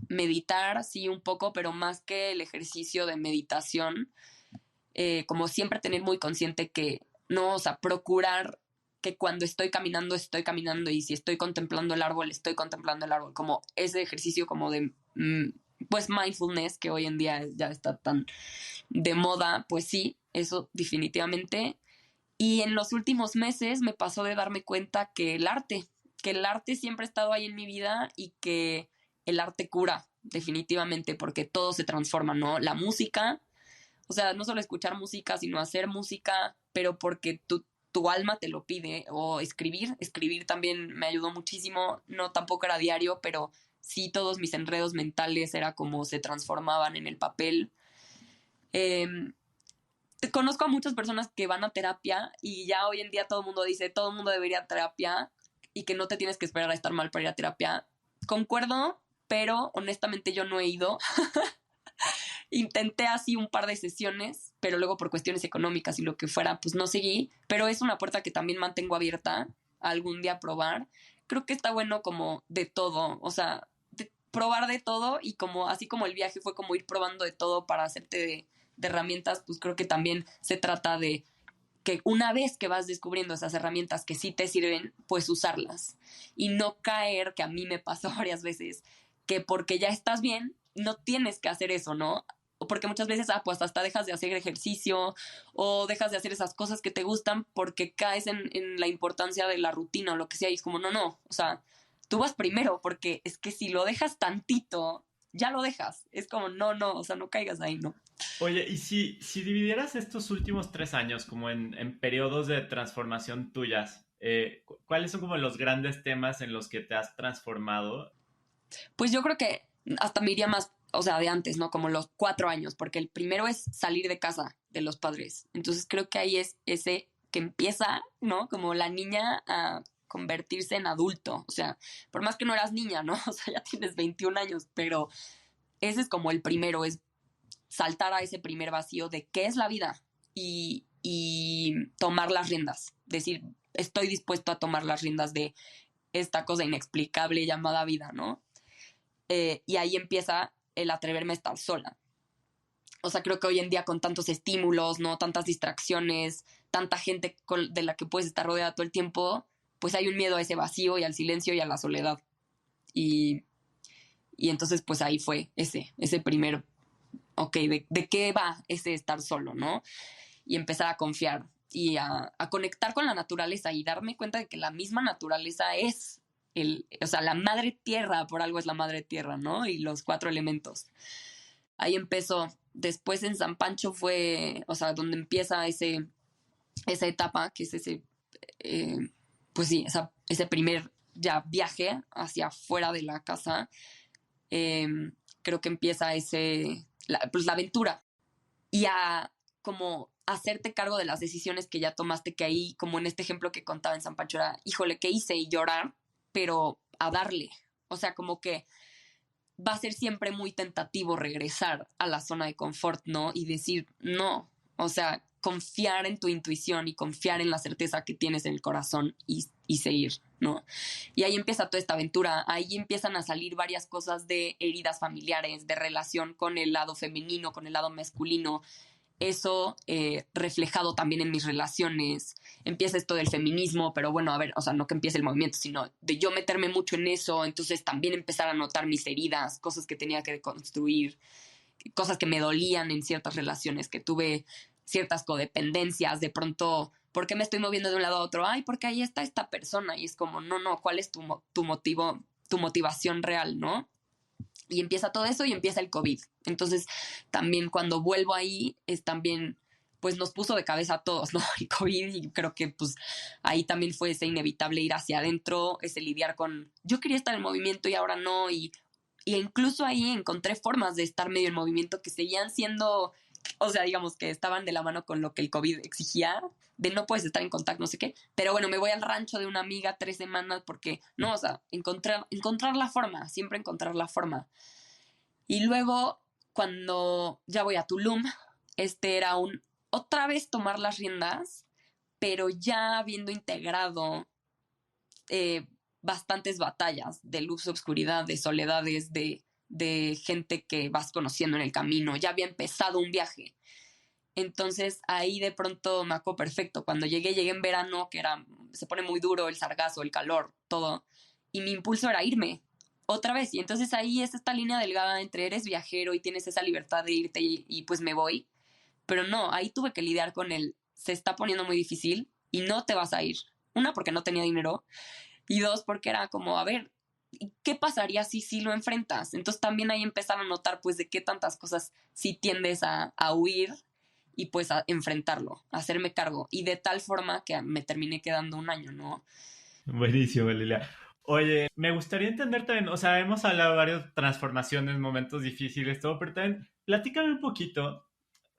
A: Meditar, sí, un poco, pero más que el ejercicio de meditación, como siempre tener muy consciente que no, o sea, procurar que cuando estoy caminando y si estoy contemplando estoy contemplando el árbol, como ese ejercicio como de, pues mindfulness que hoy en día ya está tan de moda, pues sí, eso definitivamente. Y en los últimos meses me pasó de darme cuenta que el arte siempre ha estado ahí en mi vida y que el arte cura, definitivamente, porque todo se transforma, ¿no? La música, o sea, no solo escuchar música, sino hacer música, pero porque tu alma te lo pide, o escribir también me ayudó muchísimo, no tampoco era diario, pero sí todos mis enredos mentales era como se transformaban en el papel. Eh, Conozco a muchas personas que van a terapia y ya hoy en día todo el mundo dice, todo el mundo debería ir a terapia y que no te tienes que esperar a estar mal para ir a terapia. Concuerdo, pero honestamente yo no he ido. Intenté así un par de sesiones, pero luego por cuestiones económicas y lo que fuera, pues no seguí. Pero es una puerta que también mantengo abierta a algún día probar. Creo que está bueno como de todo, o sea, probar de todo y como así como el viaje fue como ir probando de todo para hacerte de herramientas, pues creo que también se trata de que una vez que vas descubriendo esas herramientas que sí te sirven, pues usarlas y no caer, que a mí me pasó varias veces, que porque ya estás bien, no tienes que hacer eso, ¿no? O porque muchas veces, pues hasta dejas de hacer ejercicio o dejas de hacer esas cosas que te gustan porque caes en la importancia de la rutina o lo que sea y es como, no, o sea, tú vas primero porque es que si lo dejas tantito, ya lo dejas. Es como, no, o sea, no caigas ahí, ¿no?
B: Oye, y si dividieras estos últimos 3 años como en periodos de transformación tuyas, ¿cuáles son como los grandes temas en los que te has transformado?
A: Pues yo creo que hasta me iría más, o sea, de antes, ¿no? Como los 4 años, porque el primero es salir de casa de los padres. Entonces creo que ahí es ese que empieza, ¿no? Como la niña a convertirse en adulto. O sea, por más que no eras niña, ¿no? O sea, ya tienes 21 años, pero ese es como el primero, es saltar a ese primer vacío de qué es la vida y tomar las riendas. Decir, estoy dispuesto a tomar las riendas de esta cosa inexplicable llamada vida, ¿no? Y ahí empieza el atreverme a estar sola. O sea, creo que hoy en día con tantos estímulos, ¿no? Tantas distracciones, tanta gente de la que puedes estar rodeada todo el tiempo, pues hay un miedo a ese vacío y al silencio y a la soledad. Y, y entonces, pues ahí fue ese primer, ok, de qué va ese estar solo, ¿no? Y empezar a confiar y a conectar con la naturaleza y darme cuenta de que la misma naturaleza es o sea, la madre tierra, por algo es la madre tierra, ¿no? Y los 4 elementos. Ahí empezó. Después en San Pancho fue, o sea, donde empieza esa etapa, que es eh, pues sí, ese primer ya viaje hacia fuera de la casa. Eh, Creo que empieza pues la aventura y a como hacerte cargo de las decisiones que ya tomaste, que ahí, como en este ejemplo que contaba en San Pancho, era, híjole, ¿qué hice? Y llorar, pero a darle. O sea, como que va a ser siempre muy tentativo regresar a la zona de confort, ¿no? Y decir, no, o sea, confiar en tu intuición y confiar en la certeza que tienes en el corazón y seguir, ¿no? Y ahí empieza toda esta aventura, ahí empiezan a salir varias cosas de heridas familiares, de relación con el lado femenino, con el lado masculino, eso reflejado también en mis relaciones. Empieza esto del feminismo, pero bueno, a ver, o sea, no que empiece el movimiento, sino de yo meterme mucho en eso, entonces también empezar a notar mis heridas, cosas que tenía que deconstruir, cosas que me dolían en ciertas relaciones, que tuve ciertas codependencias, de pronto, ¿por qué me estoy moviendo de un lado a otro? Ay, porque ahí está esta persona, y es como, no, ¿cuál es tu motivo, tu motivación real, ¿no? Y empieza todo eso y empieza el COVID. Entonces, también cuando vuelvo ahí, es también, pues nos puso de cabeza a todos, ¿no? El COVID, y creo que pues ahí también fue ese inevitable ir hacia adentro, ese lidiar con, yo quería estar en movimiento y ahora no, y incluso ahí encontré formas de estar medio en movimiento que seguían siendo o sea, digamos que estaban de la mano con lo que el COVID exigía, de no puedes estar en contacto, no sé qué, pero bueno, me voy al rancho de una amiga 3 semanas porque, no, o sea, encontrar la forma, siempre encontrar la forma. Y luego, cuando ya voy a Tulum, era otra vez tomar las riendas, pero ya habiendo integrado eh, bastantes batallas de luz, obscuridad, de soledades, de gente que vas conociendo en el camino. Ya había empezado un viaje. Entonces ahí de pronto me acuerdo perfecto. Cuando llegué en verano, se pone muy duro el sargazo, el calor, todo. Y mi impulso era irme otra vez. Y entonces ahí es esta línea delgada entre eres viajero y tienes esa libertad de irte y pues me voy. Pero no, ahí tuve que lidiar con se está poniendo muy difícil y no te vas a ir. Una, porque no tenía dinero. Y dos, porque era como, a ver, ¿qué pasaría si sí lo enfrentas? Entonces también ahí empezaron a notar pues de qué tantas cosas sí tiendes a huir y pues a enfrentarlo, a hacerme cargo. Y de tal forma que me terminé quedando un año, ¿no?
B: Buenísimo, Lilia. Oye, me gustaría entender también, o sea, hemos hablado de varias transformaciones, momentos difíciles, todo, pero también platícame un poquito,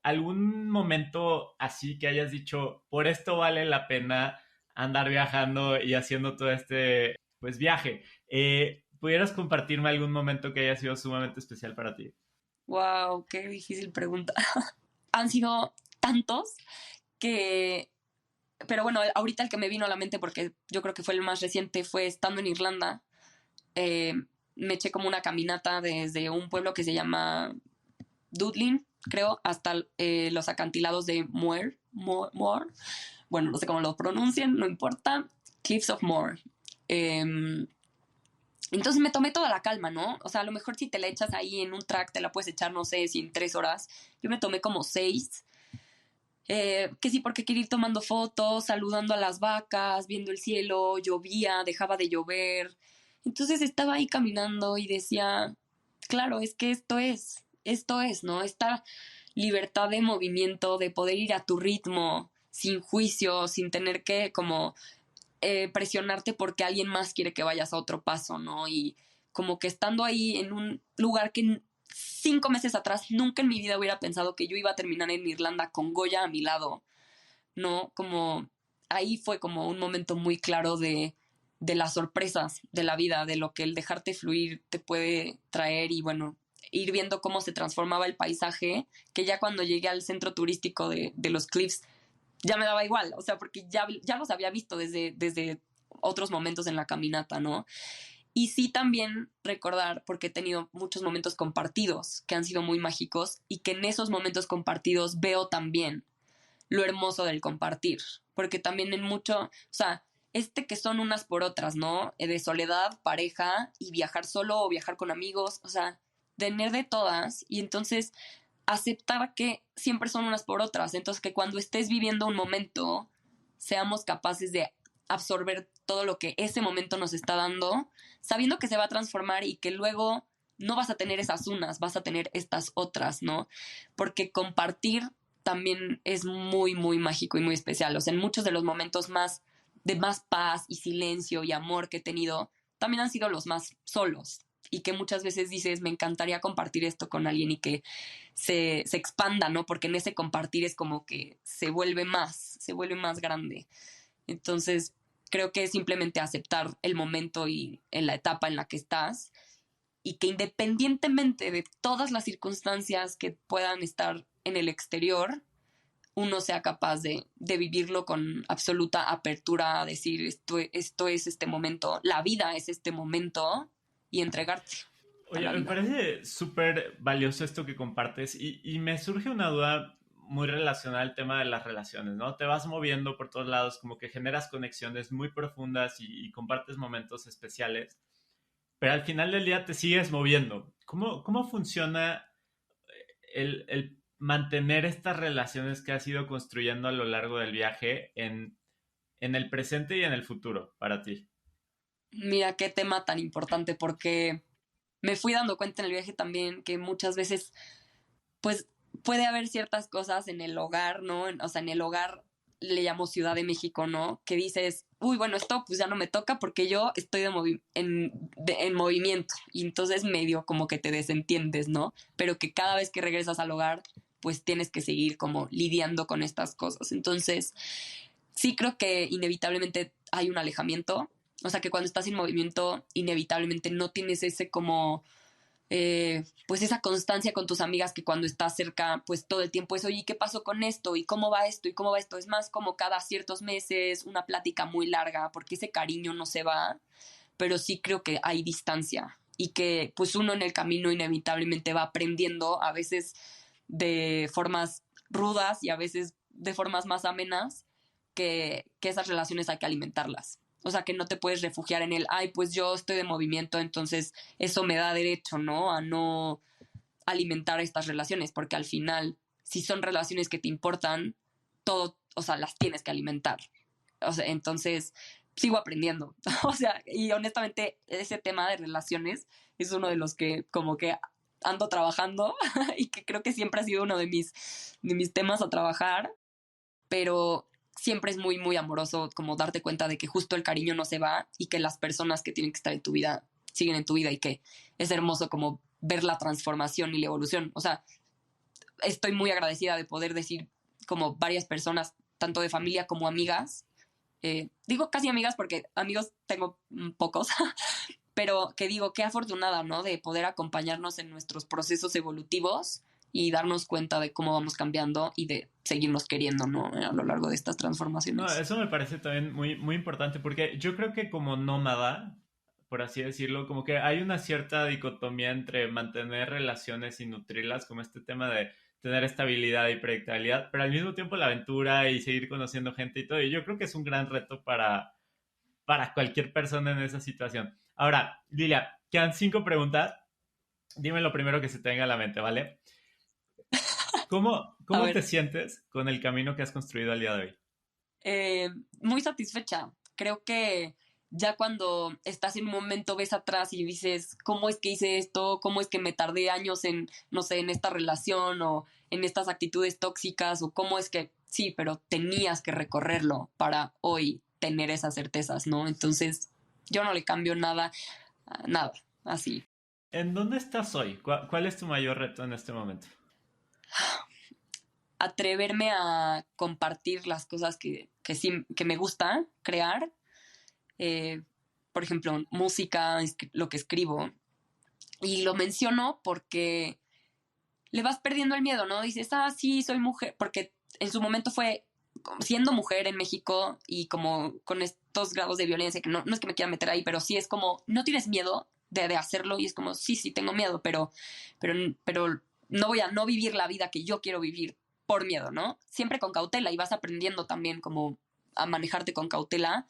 B: algún momento así que hayas dicho, por esto vale la pena andar viajando y haciendo todo este, pues, viaje. ¿Pudieras compartirme algún momento que haya sido sumamente especial para ti?
A: Wow, qué difícil pregunta. Han sido tantos que... Pero bueno, ahorita el que me vino a la mente, porque yo creo que fue el más reciente, fue estando en Irlanda. eh, Me eché como una caminata desde un pueblo que se llama Dudlin, creo, hasta los acantilados de Moore. Bueno, no sé cómo lo pronuncian, no importa. Cliffs of Moore. Entonces me tomé toda la calma, ¿no? O sea, a lo mejor si te la echas ahí en un track, te la puedes echar, no sé, si en 3 horas. Yo me tomé como 6. Que sí, porque quería ir tomando fotos, saludando a las vacas, viendo el cielo, llovía, dejaba de llover. Entonces estaba ahí caminando y decía, claro, es que esto es, ¿no? Esta libertad de movimiento, de poder ir a tu ritmo, sin juicio, sin tener que como presionarte porque alguien más quiere que vayas a otro paso, ¿no? Y como que estando ahí en un lugar que 5 meses atrás nunca en mi vida hubiera pensado que yo iba a terminar en Irlanda con Goya a mi lado, ¿no? Como ahí fue como un momento muy claro de las sorpresas de la vida, de lo que el dejarte fluir te puede traer y bueno, ir viendo cómo se transformaba el paisaje, que ya cuando llegué al centro turístico de los Cliffs ya me daba igual, o sea, porque ya los había visto desde otros momentos en la caminata, ¿no? Y sí también recordar, porque he tenido muchos momentos compartidos que han sido muy mágicos y que en esos momentos compartidos veo también lo hermoso del compartir, porque también en mucho, o sea, que son unas por otras, ¿no? De soledad, pareja y viajar solo o viajar con amigos, o sea, tener de todas y entonces aceptar que siempre son unas por otras, entonces que cuando estés viviendo un momento seamos capaces de absorber todo lo que ese momento nos está dando, sabiendo que se va a transformar y que luego no vas a tener esas unas, vas a tener estas otras, ¿no? Porque compartir también es muy, muy mágico y muy especial. O sea, en muchos de los momentos de más paz y silencio y amor que he tenido, también han sido los más solos. Y que muchas veces dices, me encantaría compartir esto con alguien y que se expanda, ¿no? Porque en ese compartir es como que se vuelve más grande. Entonces, creo que es simplemente aceptar el momento y en la etapa en la que estás y que independientemente de todas las circunstancias que puedan estar en el exterior, uno sea capaz de vivirlo con absoluta apertura, a decir esto es este momento, la vida es este momento y entregarte a
B: Oye,
A: la
B: me
A: vida.
B: parece súper valioso esto que compartes y me surge una duda muy relacionada al tema de las relaciones, ¿no? Te vas moviendo por todos lados, como que generas conexiones muy profundas y compartes momentos especiales, pero al final del día te sigues moviendo. ¿Cómo funciona el mantener estas relaciones que has ido construyendo a lo largo del viaje en el presente y en el futuro para ti?
A: Mira qué tema tan importante porque me fui dando cuenta en el viaje también que muchas veces pues puede haber ciertas cosas en el hogar, ¿no? O sea, en el hogar le llamo Ciudad de México, ¿no? Que dices, uy, bueno, esto pues ya no me toca porque yo estoy en movimiento y entonces medio como que te desentiendes, ¿no? Pero que cada vez que regresas al hogar pues tienes que seguir como lidiando con estas cosas. Entonces, sí creo que inevitablemente hay un alejamiento. O sea, que cuando estás en movimiento, inevitablemente no tienes ese como pues esa constancia con tus amigas que cuando estás cerca, pues todo el tiempo es, oye, ¿qué pasó con esto? ¿Y cómo va esto? ¿Y cómo va esto? Es más como cada ciertos meses, una plática muy larga, porque ese cariño no se va, pero sí creo que hay distancia y que pues uno en el camino inevitablemente va aprendiendo a veces de formas rudas y a veces de formas más amenas que esas relaciones hay que alimentarlas. O sea, que no te puedes refugiar en el, ay, pues yo estoy de movimiento, entonces eso me da derecho, ¿no? A no alimentar estas relaciones, porque al final, si son relaciones que te importan, todo, o sea, las tienes que alimentar. O sea, entonces sigo aprendiendo. O sea, y honestamente, ese tema de relaciones es uno de los que como que ando trabajando y que creo que siempre ha sido uno de mis temas a trabajar, pero siempre es muy, muy amoroso como darte cuenta de que justo el cariño no se va y que las personas que tienen que estar en tu vida siguen en tu vida y que es hermoso como ver la transformación y la evolución. O sea, estoy muy agradecida de poder decir como varias personas, tanto de familia como amigas, digo casi amigas porque amigos tengo pocos, pero que digo, qué afortunada, ¿no? De poder acompañarnos en nuestros procesos evolutivos y darnos cuenta de cómo vamos cambiando y de seguirnos queriendo, ¿no? A lo largo de estas
B: No,
A: transformaciones.
B: eso me parece también muy, muy importante porque yo creo que como nómada, por así decirlo, como que hay una cierta dicotomía entre mantener relaciones y nutrirlas, como este tema de tener estabilidad y predictabilidad, pero al mismo tiempo la aventura y seguir conociendo gente y todo. Y yo creo que es un gran reto para cualquier persona en esa situación. Ahora, Lilia, quedan 5 preguntas. Dime lo primero que se te venga a la mente, ¿vale?
A: A
B: ¿Cómo te
A: ver,
B: sientes con el camino que has construido al día de hoy?
A: eh, muy satisfecha. Creo que ya cuando estás en un momento ves atrás y dices, ¿cómo es que hice esto? ¿Cómo es que me tardé años en, no sé, en esta relación o en estas actitudes tóxicas? ¿O cómo es que, sí, pero tenías que recorrerlo para hoy tener esas certezas, ¿no? Entonces, yo no le cambio nada, nada, así.
B: ¿En dónde estás hoy? ¿Cuál es tu mayor reto en este momento?
A: Atreverme a compartir las cosas que sí, que me gusta crear, eh, por ejemplo, música, lo que escribo. Y lo menciono porque le vas perdiendo el miedo, ¿no? Dices, ah, sí, soy mujer, porque en su momento fue siendo mujer en México y como con estos grados de violencia, que no es que me quiera meter ahí, pero sí es como, no tienes miedo de hacerlo y es como, sí, sí, tengo miedo, pero no voy a no vivir la vida que yo quiero vivir por miedo, ¿no? Siempre con cautela y vas aprendiendo también como a manejarte con cautela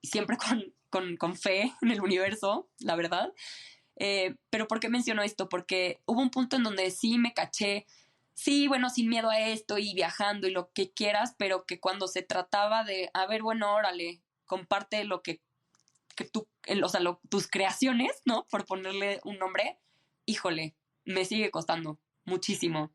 A: y siempre con fe en el universo, la verdad. Pero ¿por qué menciono esto? Porque hubo un punto en donde sí me caché, sí, bueno, sin miedo a esto y viajando y lo que quieras, pero que cuando se trataba de, a ver, bueno, órale, comparte lo que tú, o sea, tus creaciones, ¿no? Por ponerle un nombre, híjole, me sigue costando muchísimo.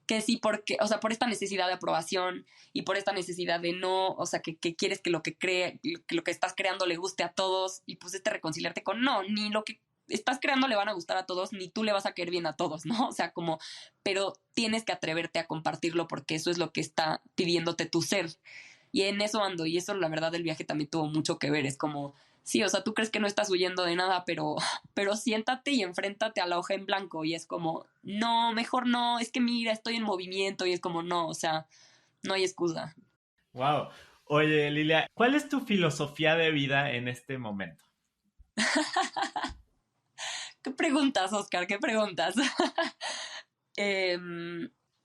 A: Que sí, porque, o sea, por esta necesidad de aprobación y por esta necesidad de no, o sea, que quieres que que lo que estás creando le guste a todos y pues reconciliarte con no, ni lo que estás creando le van a gustar a todos, ni tú le vas a caer bien a todos, ¿no? O sea, como, pero tienes que atreverte a compartirlo porque eso es lo que está pidiéndote tu ser. Y en eso ando, y eso la verdad del viaje también tuvo mucho que ver, es como, sí, o sea, tú crees que no estás huyendo de nada, pero siéntate y enfréntate a la hoja en blanco y es como, no, mejor no, es que mira, estoy en movimiento y es como, no, o sea, no hay excusa.
B: Wow. Oye, Lilia, ¿cuál es tu filosofía de vida en este momento?
A: ¿Qué preguntas, Oscar? ¿Qué preguntas? eh,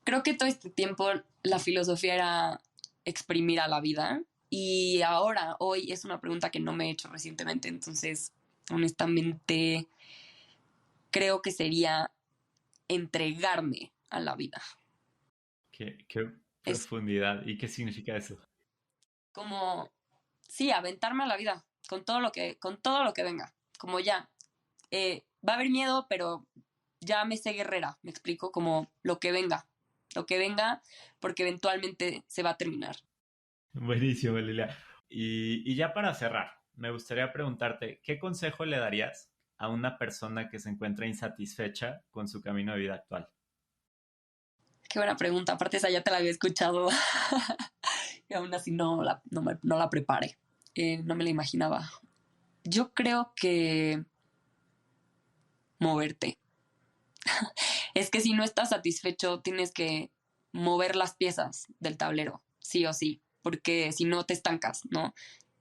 A: Creo que todo este tiempo la filosofía era exprimir a la vida y ahora, hoy, es una pregunta que no me he hecho recientemente, entonces, honestamente, creo que sería entregarme a la vida.
B: ¿Qué
A: Es
B: profundidad y qué significa eso?
A: como, sí, aventarme a la vida con todo lo que venga. Como ya, va a haber miedo, pero ya me sé guerrera, me explico, como lo que venga, porque eventualmente se va a terminar.
B: Buenísimo, Lilia. Y ya para cerrar, me gustaría preguntarte, ¿qué consejo le darías a una persona que se encuentra insatisfecha con su camino de vida actual?
A: Qué buena pregunta. Aparte esa ya te la había escuchado y aún así no la preparé. No me la imaginaba. Yo creo que moverte. Es que si no estás satisfecho, tienes que mover las piezas del tablero, sí o sí, porque si no te estancas, ¿no?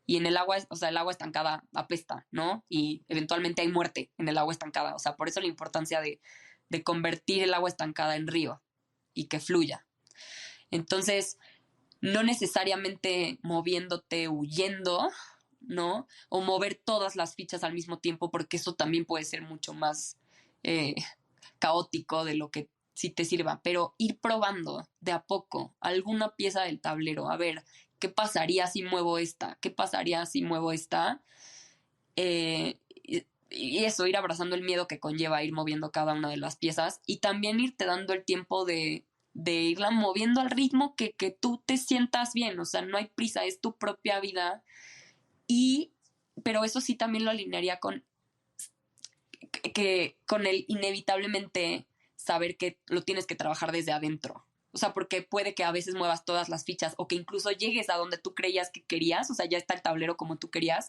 A: Y en el agua, o sea, el agua estancada apesta, ¿no? Y eventualmente hay muerte en el agua estancada. O sea, por eso la importancia de convertir el agua estancada en río y que fluya. Entonces, no necesariamente moviéndote, huyendo, ¿no? O mover todas las fichas al mismo tiempo, porque eso también puede ser mucho más eh, caótico de lo que sí te sirva, pero ir probando de a poco alguna pieza del tablero, a ver, ¿qué pasaría si muevo esta? ¿Qué pasaría si muevo esta? Y eso, ir abrazando el miedo que conlleva ir moviendo cada una de las piezas y también irte dando el tiempo de irla moviendo al ritmo que tú te sientas bien, o sea, no hay prisa, es tu propia vida. Pero eso sí también lo alinearía con el inevitablemente saber que lo tienes que trabajar desde adentro. O sea, porque puede que a veces muevas todas las fichas o que incluso llegues a donde tú creías que querías, o sea, ya está el tablero como tú querías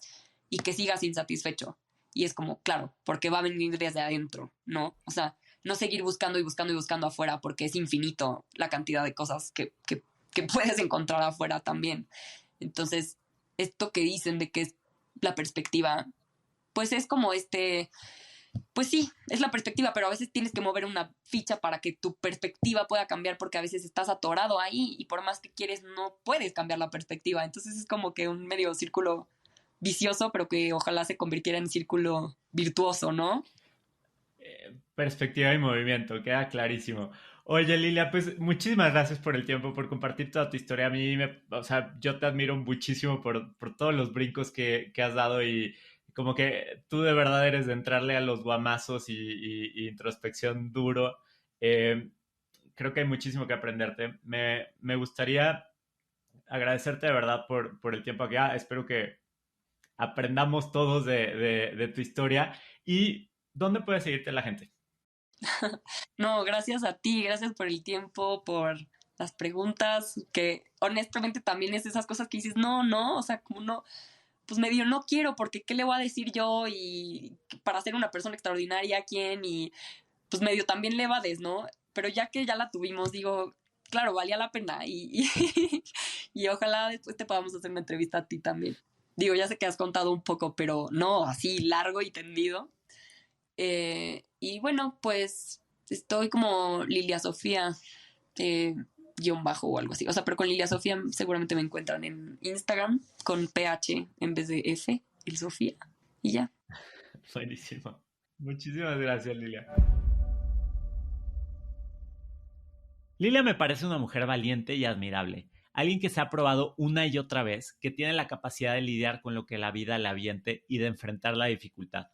A: y que sigas insatisfecho. Y es como, claro, porque va a venir desde adentro, ¿no? O sea, no seguir buscando y buscando y buscando afuera porque es infinito la cantidad de cosas que puedes encontrar afuera también. Entonces, esto que dicen de que es la perspectiva, pues es como pues sí, es la perspectiva, pero a veces tienes que mover una ficha para que tu perspectiva pueda cambiar porque a veces estás atorado ahí y por más que quieres no puedes cambiar la perspectiva. Entonces es como que un medio círculo vicioso, pero que ojalá se convirtiera en círculo virtuoso, ¿no?
B: Perspectiva y movimiento, queda clarísimo. Oye, Lilia, pues muchísimas gracias por el tiempo, por compartir toda tu historia. O sea, yo te admiro muchísimo por todos los brincos que has dado y como que tú de verdad eres de entrarle a los guamazos y introspección duro. Eh, Creo que hay muchísimo que aprenderte. Me gustaría agradecerte de verdad por el tiempo aquí. Espero que aprendamos todos de tu historia. ¿Y dónde puede seguirte la gente?
A: No, gracias a ti, gracias por el tiempo, por las preguntas, que honestamente también es esas cosas que dices, no, o sea, como no, pues medio no quiero, porque ¿qué le voy a decir yo? Y para ser una persona extraordinaria, ¿quién? Y pues medio también le evades, ¿no? Pero ya que ya la tuvimos, digo, claro, valía la pena y ojalá después te podamos hacer una entrevista a ti también. Digo, ya sé que has contado un poco, pero no así largo y tendido. Y bueno, pues estoy como Lilia Sofía, guión bajo o algo así. O sea, pero con Lilia Sofía seguramente me encuentran en Instagram con PH en vez de F, el Sofía. Y ya.
B: Buenísimo. Muchísimas gracias, Lilia. Lilia me parece una mujer valiente y admirable, alguien que se ha probado una y otra vez que tiene la capacidad de lidiar con lo que la vida le aviente y de enfrentar la dificultad.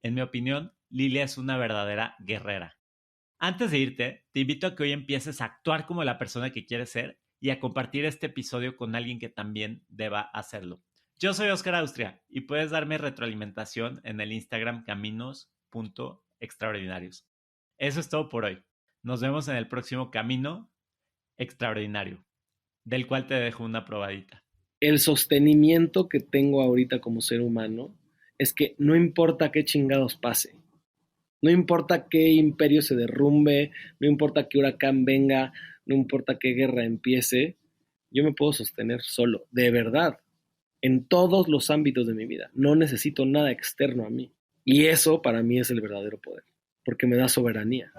B: En mi opinión, Lilia es una verdadera guerrera. Antes de irte, te invito a que hoy empieces a actuar como la persona que quieres ser y a compartir este episodio con alguien que también deba hacerlo. Yo soy Oscar Austria y puedes darme retroalimentación en el Instagram caminos.extraordinarios. Eso es todo por hoy. Nos vemos en el próximo Camino Extraordinario, del cual te dejo una probadita.
C: El sostenimiento que tengo ahorita como ser humano es que no importa qué chingados pase, no importa qué imperio se derrumbe, no importa qué huracán venga, no importa qué guerra empiece, yo me puedo sostener solo, de verdad, en todos los ámbitos de mi vida. No necesito nada externo a mí. Y eso para mí es el verdadero poder, porque me da soberanía.